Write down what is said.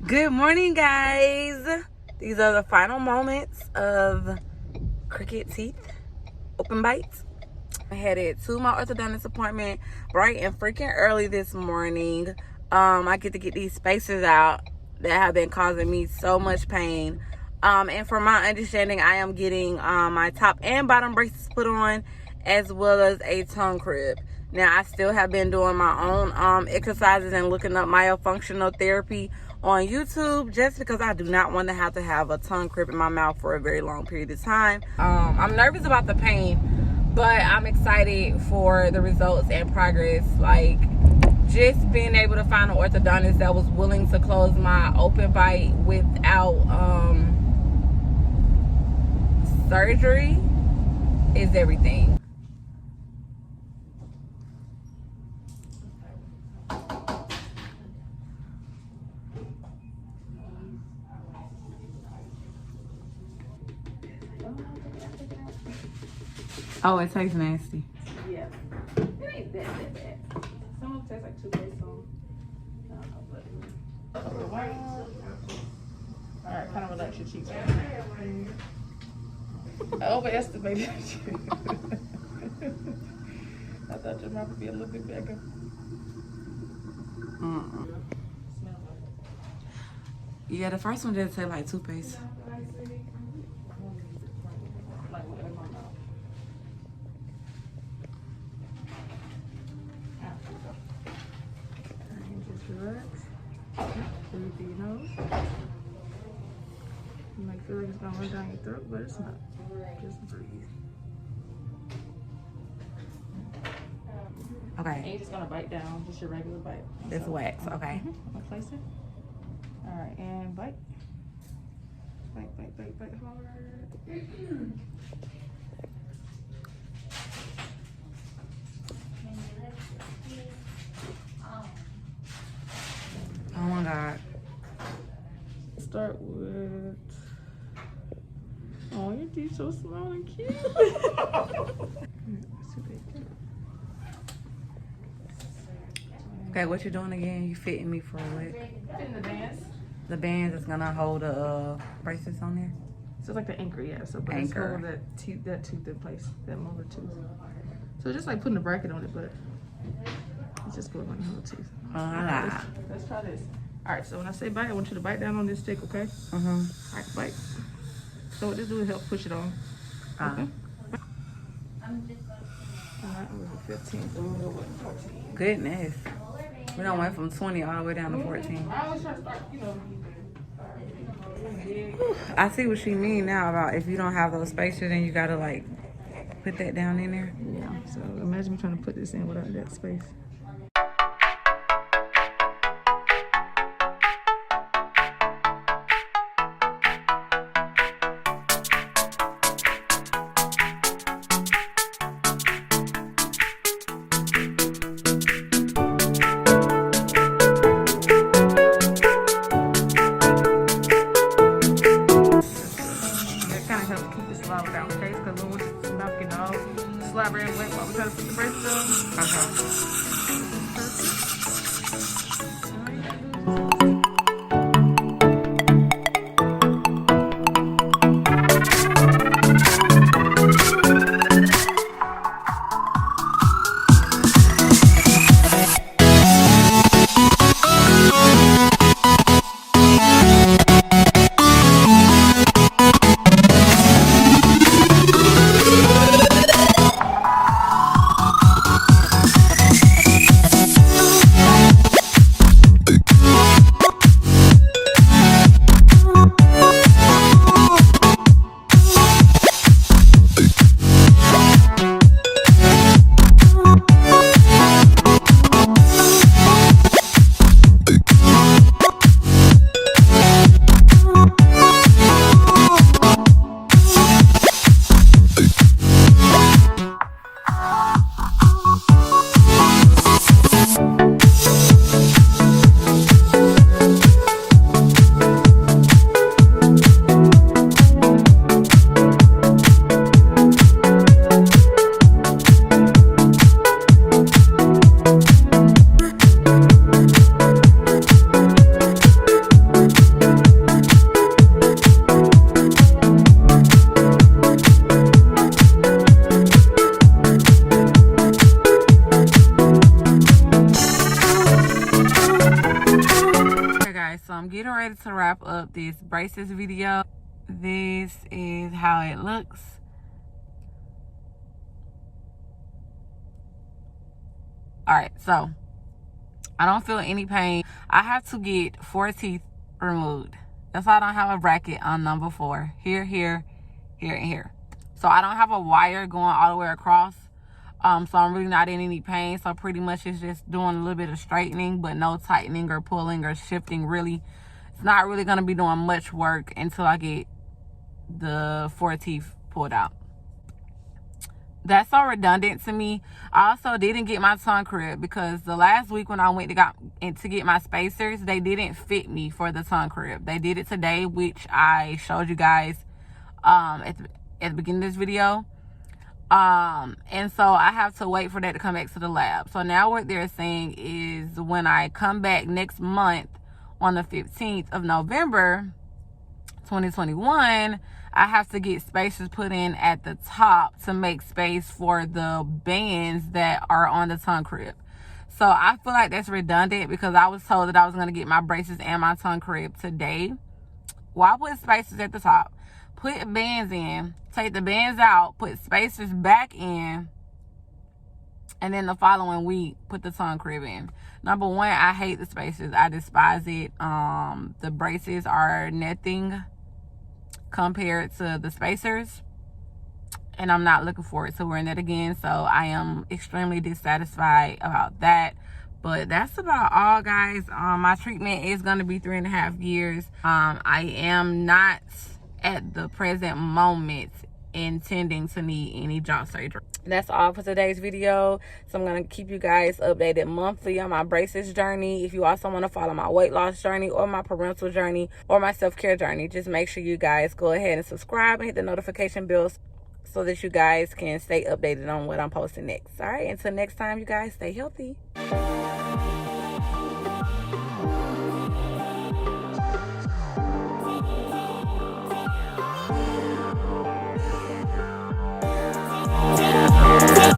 Good morning, guys. These are the final moments of Cricket Teeth Open Bites. I headed to my orthodontist appointment bright and freaking early this morning. I get to get these spacers out that have been causing me so much pain. And from my understanding, I am getting my top and bottom braces put on, as well as a tongue crib. Now, I still have been doing my own exercises and looking up myofunctional therapy on YouTube, just because I do not want to have a tongue crib in my mouth for a very long period of time. I'm nervous about the pain, but I'm excited for the results and progress. Like, just being able to find an orthodontist that was willing to close my open bite without surgery is everything. Oh, it tastes nasty. Yeah. It ain't that bad. Some of them taste like toothpaste, some. I don't know, but. Alright, kind of relax your cheeks. I overestimated you. I thought your mouth would be a little bit bigger. Yeah, the first one did taste like toothpaste. Relax. Breathe through your nose. You might feel like it's gonna run down your throat, but it's not. Just breathe. Okay. And you're just gonna bite down, just your regular bite. It's wax, okay. I'll place it. Alright, and bite. Bite hard. Oh my God. Start with. Oh, your teeth so small and cute. Okay, what you doing again? You fitting me for what? Fitting the bands. The bands is gonna hold the braces on there? So it's like the anchor, yeah. So but Anchor. it's hold that tooth in place, that molar tooth. So it's just like putting a bracket on it, but it's just going on the whole tooth. Let's try this. All right, so when I say bite, I want you to bite down on this stick, okay? All right, bite. So what this do is help push it on. Okay. All right, it was a 15, so we'll go with 14. Goodness. We done went from 20 all the way down to 14. I always try to start, I see what she mean now about if you don't have those spacers, then you gotta like put that down in there. Yeah, so imagine me trying to put this in without that space. Slobber and wet while we try to put the braces on. guys, to wrap up this braces video, this is how it looks. All right, so I don't feel any pain. I have to get 4 teeth removed. That's why I don't have a bracket on number 4. Here, here, here, and here. So I don't have a wire going all the way across. So I'm really not in any pain. So pretty much it's just doing a little bit of straightening, but no tightening or pulling or shifting really. It's not really going to be doing much work until I get the 4 teeth pulled out. That's so redundant to me. I also didn't get my tongue crib because the last week when I went to get my spacers, they didn't fit me for the tongue crib. They did it today, which I showed you guys at the beginning of this video. And so I have to wait for that to come back to the lab. So now what they're saying is when I come back next month on the 15th of November 2021, I have to get spacers put in at the top to make space for the bands that are on the tongue crib. So I feel like that's redundant because I was told that I was going to get my braces and my tongue crib today. Well, I put spacers at the top, put bands in, take the bands out, put spacers back in, and then the following week put the tongue crib in. Number one, I hate the spacers. I despise it. The braces are nothing compared to the spacers, and I'm not looking forward to wearing that again. So I am extremely dissatisfied about that. But that's about all, guys. My treatment is going to be 3.5 years. I am not at the present moment intending to need any jaw surgery. That's all for today's video. So I'm going to keep you guys updated monthly on my braces journey. If you also want to follow my weight loss journey or my parental journey or my self-care journey, just make sure you guys go ahead and subscribe and hit the notification bell so that you guys can stay updated on what I'm posting next. All right, until next time, you guys, stay healthy.